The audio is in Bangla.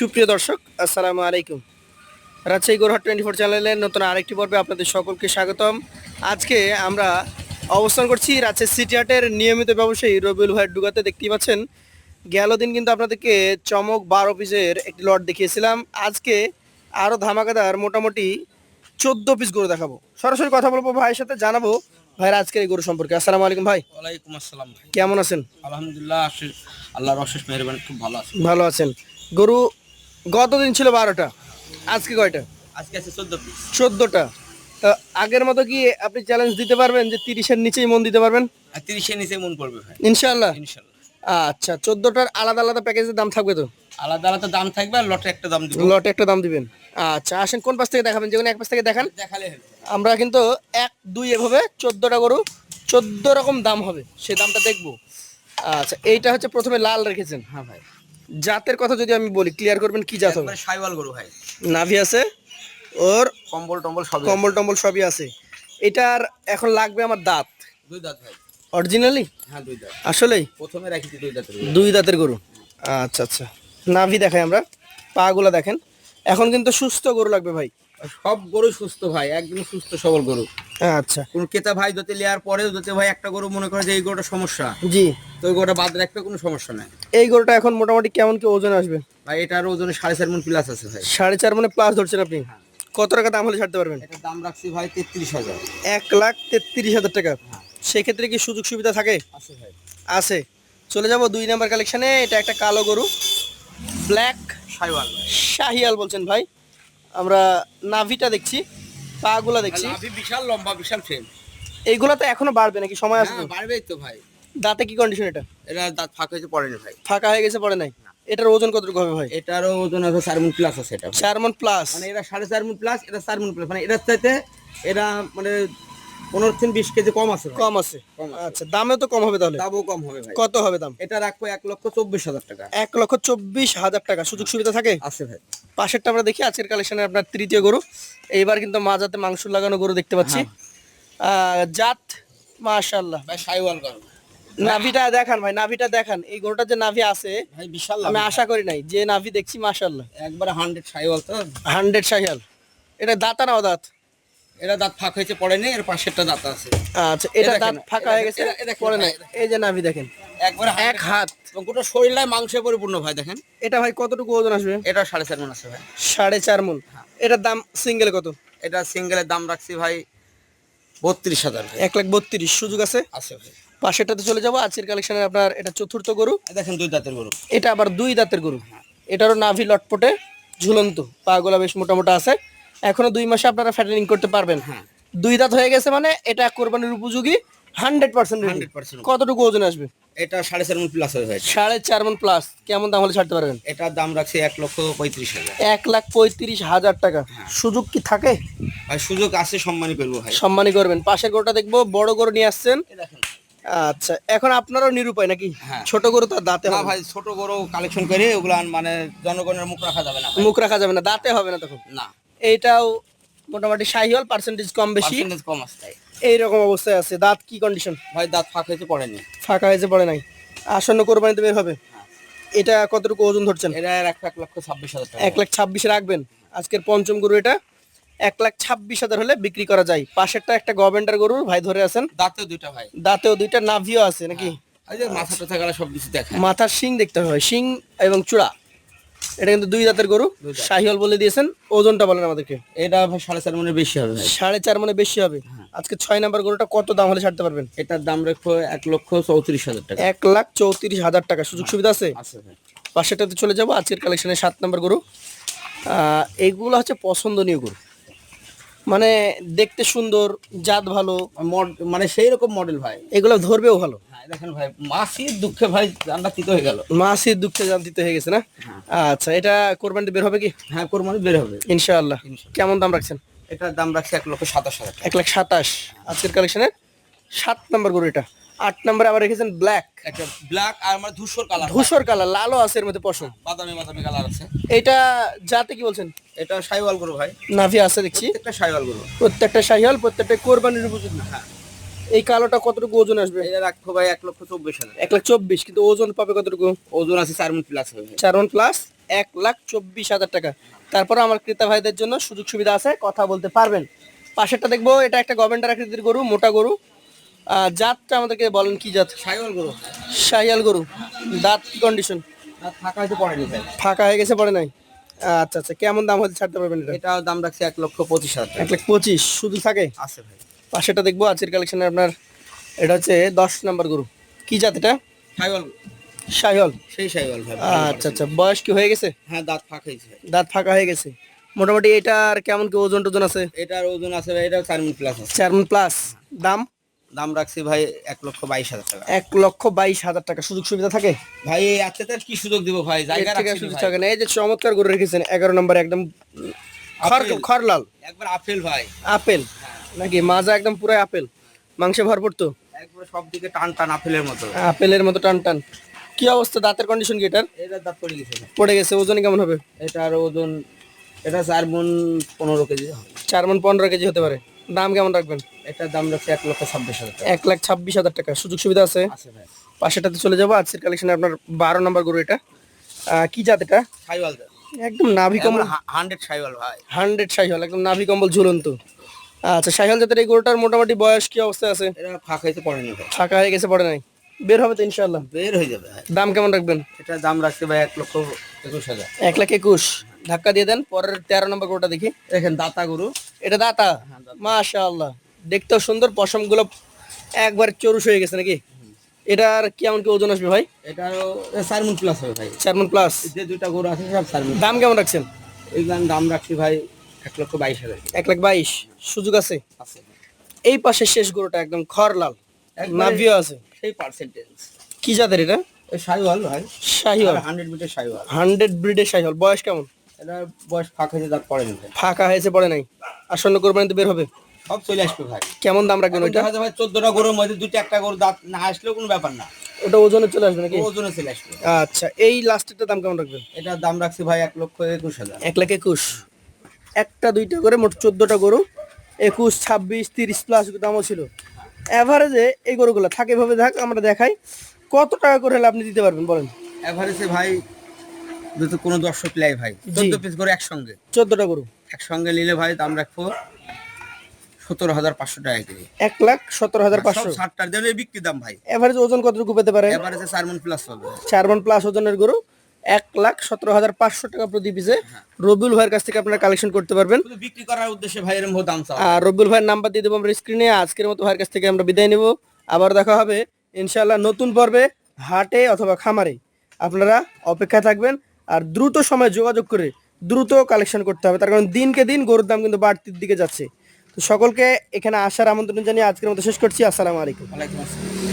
সুপ্রিয় দর্শক, আসসালামু আলাইকুম। রাজশাহী গরুহাট 24 চ্যানেলের নতুন আরেকটি পর্বে আপনাদের সকলকে স্বাগতম। আজকে আমরা অবস্থান করছি রাজশাহী সিটি হাটের নিয়মিত ব্যবসায়ী রবিউল ভাইয়ের ডুগাতে। দেখতেই পাচ্ছেন, গেল দিন কিন্তু আপনাদেরকে চমক 12 পিসের একটি লট দেখিয়েছিলাম। আজকে আরও ধামাকাদার মোটামুটি 14 পিস গরু দেখাবো। সরাসরি কথা বলবো ভাইয়ের সাথে, জানাবো ভাইয়ের আজকের এই গরু সম্পর্কে। আসসালামু আলাইকুম ভাই। ওয়ালাইকুম আসসালাম ভাই। কেমন আছেন? আলহামদুলিল্লাহ, আল্লাহর অশেষ মেহেরবানি, খুব ভালো আছি। ভালো আছেন। গরু গতদিন ছিল 12টা, আজকে কয়টা? আজকে আছে 14 পিস। 14টা। আগের মতো কি আপনি চ্যালেঞ্জ দিতে পারবেন যে 30-এর নিচেই মন দিতে পারবেন? আর 30-এর নিচে মন পড়বে ভাই, ইনশাআল্লাহ। ইনশাআল্লাহ। আচ্ছা, 14টার আলাদা আলাদা প্যাকেজের দাম থাকবে তো? আলাদা আলাদা দাম থাকবে, আর লটে একটা দাম দিব। লটে একটা দাম দিবেন। আচ্ছা, আসেন কোন পাশ থেকে দেখাবেন? যেকোনো এক পাশ থেকে দেখান। দেখালে হলো। আমরা কিন্তু 1, 2 এভাবে 14টা গরু 14 রকম দাম হবে, সেই দামটা দেখবো। আচ্ছা, এইটা হচ্ছে প্রথমে লাল রেখেছেন। হ্যাঁ ভাই, জাতের কথা যদি আমি বলি, ক্লিয়ার করবেন কি জাত হবে? একবারে শাইওয়াল গরু ভাই। নাভি আছে ওর, কম্বল টম্বল সব। কম্বল টম্বল সবই আছে। এটার এখন লাগবে আমার দাঁত। দুই দাঁত ভাই। অরিজিনালি? হ্যাঁ, দুই দাঁত। আসলেই প্রথমে রাখিছি দুই দাঁতের গরু। দুই দাঁতের গরু। আচ্ছা আচ্ছা, নাভি দেখাই আমরা, পা গুলা দেখেন। এখন কিন্তু সুস্থ গরু লাগবে ভাই। সব গরু সুস্থ ভাই, একদম সুস্থ সবল গরু। আচ্ছা, কোন ক্রেতা ভাই দতে নেওয়ার পরেও দতে ভাই একটা গরু মনে করে যে এই গরুটা সমস্যা, জি। তো ওই গরুটা বাদ রাখবে, কোনো সমস্যা নাই এই গরুটা এখন মোটামুটি কেমন কি ওজন আসবে ভাই। এটার ওজনে 4.5 মণ প্লাস আছে ভাই। 4.5 মানে প্লাস ধরছেন আপনি? কত টাকা দাম হলে ছাড়তে পারবেন? এটার দাম রাখছি ভাই 33,000। 1,33,000 টাকা। সেক্ষেত্রে কি সুযোগ সুবিধা থাকে? আছে ভাই। আছে। চলে যাব 2 নাম্বার কালেকশনে। এটা একটা কালো গরু, ব্ল্যাক শাইওয়াল। শাহিয়াল বলছেন ভাই। আমরা নাভিটা দেখছি, পা গুলা দেখছি। লাভি বিশাল লম্বা, বিশাল ফ্রেম। এইগুলা তো এখনো বাড়বে নাকি? সময় আছে তো? হ্যাঁ, বাড়বেই তো ভাই। দাঁতে কি কন্ডিশন এটা? এটা দাঁত ফাঁকা হয়েছে পড়েনি ভাই। ফাঁকা হয়ে গেছে, পড়ে নাই? এটার ওজন কতটুকু হবে ভাই? এটারও ওজন আছে 4 মণ প্লাস আছে। এটা 4 মণ প্লাস। মানে এরা 4.5 মণ প্লাস, এটা 4 মণ প্লাস, মানে এটার চাইতে এরা মানে 15-20 কেজি কম আছে ভাই। কম আছে। কম আছে। আচ্ছা, দামেও তো কম হবে তাহলে? দামও কম হবে ভাই। কত হবে দাম? এটা রাখবো 1,24,000 টাকা। 1,24,000 টাকা। সুযোগ সুবিধা থাকে? আছে ভাই। পাশেরটা আমরা দেখি, আজকের কালেকশনে আপনার তৃতীয় গরু। এইবার কিন্তু মাজাতে মাংস লাগানো গরু দেখতে পাচ্ছি। জাত মাশাআল্লাহ ভাই শাইওয়াল গরু। নাভিটা দেখান ভাই, নাভিটা দেখান। এই গরুটার যে নাভি আছে ভাই বিশাল আমি লাভি। আশা করি নাই, যে নাভি দেখছি মাশাআল্লাহ। একবারে 100 শাইওয়াল তো। 100 শাহিয়াল। এটা দাঁতা না অদাঁত? এটা দাঁত ফাঁকা হয়েছে পড়েনি, এর পাশেরটা দাঁত আছে। আচ্ছা, এটা দেখেন, দাঁত ফাঁকা হয়ে গেছে, দেখেন পড়ে নাই। ভাই, এই যে নাভি দেখেন, একবারে এক হাত। এবং গোটা শরীরটাই মাংসে পরিপূর্ণ ভাই। দেখেন এটা ভাই কতটুকু ওজন আসবে? এটা 4.5 মণ আছে ভাই। 4.5 মণ। এটার দাম সিঙ্গেল কত? এটা সিঙ্গেলের দাম রাখছি ভাই 32,000 ভাই। 1,32,000। সুযোগ আছে? আছে ভাই। পাশেরটাতে চলে যাবো। আজকের কালেকশনে আপনার এটা চতুর্থ গরু। দেখেন দুই দাঁতের গরু। এটা আবার 2 দাঁতের গরু। এটারও নাভি লটপটে, ঝুলন্ত, পা গোলা বেশ মোটামোটা আছে। এখনো 2 মাসে আপনারা ফ্যাটেনিং করতে পারবেন। হ্যাঁ, 2 দাঁত হয়ে গেছে মানে এটা কোরবানির উপযোগী 100% ready। 100%। কতটুকু ওজন আসবে? এটা 4.5 মণ প্লাস হবে ভাই। 4.5 মণ প্লাস। কেমন দাম হলে ছাড়তে পারবেন? এটার দাম রাখছি 1,35,000। 1,35,000 টাকা। সুযোগ কি থাকে? ভাই সুযোগ আছে, সম্মানই করবো ভাই। সম্মানই করবেন। পাশের গরুটা দেখবো, বড় গরু নিয়ে আসছেন। এই দেখেন। আচ্ছা, এখন আপনারও নিরুপায় নাকি? হ্যাঁ। ছোট গরু তো আর দাঁতে না হবে না। ভাই, ছোট গরু কালেকশন করে ওগুলা মানে জনগণের মুখ রাখা যাবে না ভাই। মুখ রাখা যাবে না, দাঁতে হবে না তখন। না, এইটাও মোটামুটি শাহিওয়াল, পার্সেন্টেজ কম বেশি পার্সেন্টেজ কম আছে তাই। এইরকম অবস্থায় আছে। দাঁত কি কন্ডিশন? ভাই দাঁত ফাঁক হয়েছে পড়েনি। ফাঁকা হয়েছে, পড়ে নাই। আসন্ন কোরবানিতে বের হবে। এটা কতটুকু ওজন ধরছেন? এটা রাখবো 1,26,000 টাকা। 1,26,000 রাখবেন। আজকের পঞ্চম গরু এটা। 1,26,000 হলে বিক্রি করা যায়। পাশেরটা একটা গভর্নমেন্টের গরু ভাই ধরে আছেন। দাঁতেও দুইটা ভাই। দাঁতেও 2টা, নাভিও আছে নাকি? এই যে মাথা টাথা গলা সব কিছু দেখেন। মাথার শিং দেখতে হবে, শিং এবং চূড়া। এটা কিন্তু 2 দাঁতের গরু, দুই দাঁত। শাহিওয়াল বলে দিয়েছেন। ওজনটা বলেন আমাদেরকে। এটা ভাই 4.5 মণের বেশি হবে ভাই। 4.5 মানে বেশি হবে। আজকে 6 নাম্বার গরুটা কত দাম হলে ছাড়তে পারবেন? এটার দাম রাখবো 1,34,000 টাকা। 1,34,000 টাকা। সুযোগ সুবিধা আছে? আছে ভাই। পাশেরটাতে চলে যাবো। আজকের কালেকশনের 7 নাম্বার গরু। এইগুলো হচ্ছে পছন্দনীয় গরু, মানে দেখতে সুন্দর, জাত ভালো, মানে সেই রকম মডেল ভাই। এগুলো ধরবেও ভালো। হ্যাঁ দেখেন ভাই, মাসির দুঃখে ভাই জানটা তিত হয়ে গেল। মাসির দুঃখে জানতিতে হয়ে গেছে না? আচ্ছা, এটা কোরবানিতে বের হবে কি? হ্যাঁ, কোরবানি বের হবে ইনশাআল্লাহ। কেমন দাম রাখছেন? এটার দাম রাখছি 1,27,000 টাকা। 1,27,000। আজকের কালেকশনের 7 নাম্বার গরু এটা। 8 নাম্বারে আবার রেখেছেন ব্ল্যাক, একটা ব্ল্যাক আর আমার ধূসর কালার, ধূসর কালার, লালও আছে এর মধ্যে পশম। বাদামি বাদামি কালার আছে। এটা জাতে কি বলছেন? এটা শাইওয়াল গরু ভাই। নাভি আছে দেখছি। প্রত্যেকটা শাইওয়াল গরু। প্রত্যেকটা শাহিওয়াল, প্রত্যেকটা কোরবানির উপযোগী। হ্যাঁ। এই কালোটা কতটুকু ওজন আসবে? এটা রাখবো ভাই 1,24,000। 1,24,000। কিন্তু ওজন পাবে কতটুকু? ওজন আছে 4 মণ প্লাস হবে ভাই। 4 মণ প্লাস। 1,24,000 টাকা। তারপরে আমার ক্রেতা ভাইদের জন্য সুযোগ সুবিধা আছে, কথা বলতে পারবেন। পাশেরটা দেখবো, এটা একটা গভর্নমেন্ট আকৃতির গরু, মোটা গরু। জাতটা আমাদেরকে বলেন কি জাত? সাইওয়াল গরু। শাহিয়াল গরু। দাঁত কি কন্ডিশন? আর ফাঁকা হয়তো পড়েনি ভাই। ফাঁকা হয়ে গেছে, পড়ে নাই? আচ্ছা আচ্ছা, কেমন দাম হলে ছাড়তে পারবেন এটা? এটাও দাম রাখছি 1,25,000 টাকা। 1,25,000 শুধু থাকে? আছে ভাই। পাশেটা দেখবো আজকের কালেকশনে আপনার, এটা হচ্ছে 10 নাম্বার গরু। কি জাত এটা? সাইওয়াল। শাহিওয়াল। সেই সাইওয়াল ভাই। আচ্ছা আচ্ছা, বয়স কি হয়ে গেছে? হ্যাঁ, দাঁত ফাঁকা হয়েছে ভাই। দাঁত ফাঁকা হয়ে গেছে। মোটামুটি এটার কেমন কি ওজন টোজন আছে? এটার ওজন আছে ভাই, এটাও 4 মণ প্লাস আছে। 4 মণ প্লাস। দাম? দাম রাখছি ভাই 1,22,000 টাকা। 1,22,000 টাকা। সুযোগ সুবিধা থাকে? ভাই এই আজকে তার কি সুযোগ দিব ভাই, জায়গা এর থেকে রাখছি সুযোগ ভাই। থাকে না। এই যে চমৎকার গরু রেখেছেন 11 নম্বর, একদম আপেল। খরলাল একবার আপেল ভাই। আপেল নাকি? মাজা একদম পুরো আপেল, মাংসে ভরপুর তো, একবার সব দিকে টান টান আপেলের মতো। আপেলের মতো টান টান। কি অবস্থা, দাঁতের কন্ডিশন কি এটার? এটার দাঁত পড়ে গেছে ভাই। পড়ে গেছে। ওজন কেমন হবে? এটার ওজন, এটা 4 মণ 15 কেজি হবে। 4 মণ 15 কেজি হতে পারে। দাম কেমন রাখবেন? এটার দাম রাখছি 1,26,000 টাকা। 1,26,000 টাকা। সুযোগ সুবিধা আছে? আছে ভাই। পাশেটাতে চলে যাবো। আজকের কালেকশনে আপনার 12 নম্বর গরু। এটা কি জাত এটা? সাইওয়াল। একদম নাভি কম্বল। 100 সাইওয়াল ভাই। 100 শাহিওয়াল, একদম নাভি কম্বল ঝুলন্ত। আচ্ছা, শাহিওয়াল জাতের এই গরুটার মোটামুটি বয়স কি অবস্থায় আছে? এটা ফাঁকা হইতে পড়েনি ভাই। ফাঁকা হয়ে গেছে, পড়ে নাই? বের হবে তো ইনশাআল্লাহ? বের হয়ে যাবে ভাই। দাম কেমন রাখবেন? এটার দাম রাখছি ভাই 1,21,000। 1,21,000। ধাক্কা দিয়ে দেন। পরের 13 নম্বর গরুটা দেখি। দেখেন দাতা গরু। এটা দাতা? মাশাআল্লাহ, দেখতেও সুন্দর। পশম গুলো একবার চরুষ হয়ে গেছে নাকি? এটার কেমন কি ওজন আসবে ভাই? এটারও 4 মণ প্লাস হবে ভাই। 4 মণ প্লাস। যে দুইটা গরু আছে সব 4 মণ। দাম কেমন রাখছেন? এইগুলার দাম রাখছি ভাই 1,22,000। 1,22,000। সুযোগ আছে? আছে। এই পাশের শেষ গরুটা একদম খরলাল, নাভিও আছে। সেই পার্সেন্টেজ। কি জাতের এটা? এই সাইওয়াল ভাই। শাহিওয়াল। 100 মিটার সাইওয়াল। 100 ব্রিডের শাহিওয়াল। বয়স কেমন? এটা বয়স ফাঁকা হয়েছে, দাঁত পড়েনি ভাই। ফাঁকা হয়েছে, পড়ে নাই? আসন্ন কোরবানিতে বের হবে? সব চলে আসবে ভাই। কেমন দাম রাখবেন ওইটা? দেখা যায় ভাই 14টা গরুর মধ্যে দুইটা একটা গরু দাঁত না আসলেও কোনো ব্যাপার না। ওটা ওজনে চলে আসবে নাকি? ওজনে চলে আসবে। আচ্ছা, এই লাস্টেরটা দাম কেমন রাখবেন? এটার দাম রাখছি ভাই 1,21,000। 1,21,000। একটা দুইটা করে মোট 14টা গরু। 21, 26, 30 প্লাস দামও ছিল। এভারেজে এই গরুগুলো থাকে, এভাবে থাক, আমরা দেখাই। কত টাকা করে হলে আপনি দিতে পারবেন বলেন? এভারেজে ভাই যদি কোনো দর্শক লাই ভাই 14 পিস করে একসঙ্গে, 14টা গরু একসঙ্গে নিলে ভাই দাম রাখবো 17,500 টাকা কেজি। 1,17,500। সব 60টার জন্য বিক্রি দাম ভাই। এভারেজ ওজন কতটুকু পেতে পারে? এভারেজে 4 মণ প্লাস হবে। 4 মণ প্লাস ওজনের গরু 1,17,500 টাকা প্রতি পিসে রবিউল ভাইয়ের কাছ থেকে আপনারা কালেকশন করতে পারবেন। শুধু বিক্রি করার উদ্দেশ্যে ভাই এরকম দাম চাও। আর রবিউল ভাইয়ের নাম্বার দিয়ে দেবো আমরা স্ক্রিনে। আজকের মতো ভাইয়ের কাছ থেকে আমরা বিদায় নেব। আবার দেখা হবে ইনশাআল্লাহ নতুন পর্বে, হাটে অথবা খামারে। আপনারা অপেক্ষায় থাকবেন আর দ্রুত সময় যোগাযোগ করে দ্রুত কালেকশন করতে হবে, তার কারণ দিনকে দিন গরুর দাম কিন্তু বাড়তির দিকে যাচ্ছে। তো সকলকে এখানে আসার আমন্ত্রণ জানিয়ে আজকের মতো শেষ করছি। আসসালামু আলাইকুম। ওয়ালাইকুম আসসালাম।